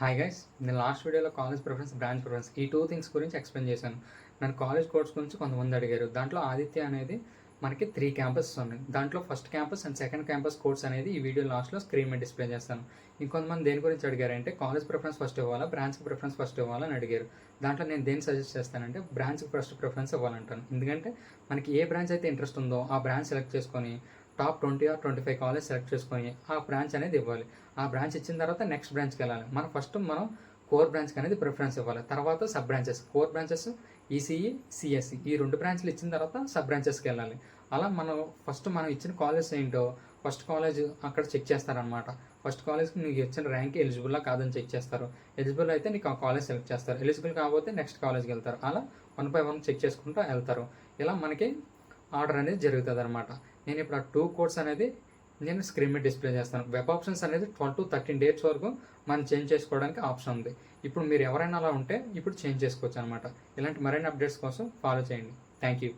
Hi guys, నేను last వీడియోలో college preference, branch preference ఈ టూ థింగ్స్ గురించి ఎక్స్ప్లెయిన్ చేశాను. నన్ను కాలేజ్ కోర్స్ గురించి కొంతమంది అడిగారు. దాంట్లో ఆదిత్య అనేది మనకి 3 క్యాంపసెస్ ఉన్నాయి. దాంట్లో first campus and second campus course అనేది ఈ వీడియో లాస్ట్లో స్క్రీన్ మీద డిస్ప్లే చేస్తాను. ఇంకొంతమంది దేని గురించి అడిగారంటే కాలేజ్ ప్రిఫరెన్స్ ఫస్ట్ ఇవ్వాలా, బ్రాంచ్ ప్రిఫరెన్స్ ఫస్ట్ ఇవ్వాలా అని అడిగారు. దాంట్లో నేను దేని సజెస్ట్ చేస్తానంటే బ్రాంచ్కి ఫస్ట్ ప్రిఫరెన్స్ ఇవ్వాలంటాను. ఎందుకంటే మనకి ఏ బ్రాంచ్ అయితే ఇంట్రెస్ట్ ఉందో ఆ బ్రాంచ్ సెలెక్ట్ చేసుకొని టాప్ 20 ఆర్ 25 కాలేజ్ సెలెక్ట్ చేసుకొని ఆ బ్రాంచ్ అనేది ఇవ్వాలి. ఆ బ్రాంచ్ ఇచ్చిన తర్వాత నెక్స్ట్ బ్రాంచ్కి వెళ్ళాలి. మనం కోర్ బ్రాంచ్కి అనేది ప్రిఫరెన్స్ ఇవ్వాలి. తర్వాత sub branches, core branches ECE, CSC ఈ 2 బ్రాంచ్లు ఇచ్చిన తర్వాత సబ్ బ్రాంచెస్కి వెళ్ళాలి. అలా మనం ఇచ్చిన కాలేజ్ ఏంటో ఫస్ట్ కాలేజ్ అక్కడ చెక్ చేస్తారనమాట. ఫస్ట్ కాలేజ్కి నీకు ఇచ్చిన ర్యాంక్ ఎలిజిబుల్లా కాదని చెక్ చేస్తారు. ఎలిజిబుల్ అయితే నీకు ఆ కాలేజ్ సెలెక్ట్ చేస్తారు. ఎలిజిబుల్ కాకపోతే నెక్స్ట్ కాలేజ్కి వెళ్తారు. అలా 1 by 1 చెక్ చేసుకుంటూ వెళ్తారు. ఇలా మనకి ఆర్డర్ అనేది జరుగుతుంది అనమాట. నేను ఇప్పుడు ఆ 2 కోడ్స్ అనేది నేను స్క్రీన్ మీద డిస్ప్లే చేస్తాను. వెబ్ ఆప్షన్స్ అనేది 12 to 13 days వరకు మనం చేంజ్ చేసుకోవడానికి ఆప్షన్ ఉంది. ఇప్పుడు మీరు ఎవరైనా అలా ఉంటే ఇప్పుడు చేంజ్ చేసుకోవచ్చు అనమాట. ఇలాంటి మరిన్ని అప్డేట్స్ కోసం ఫాలో చేయండి. Thank you.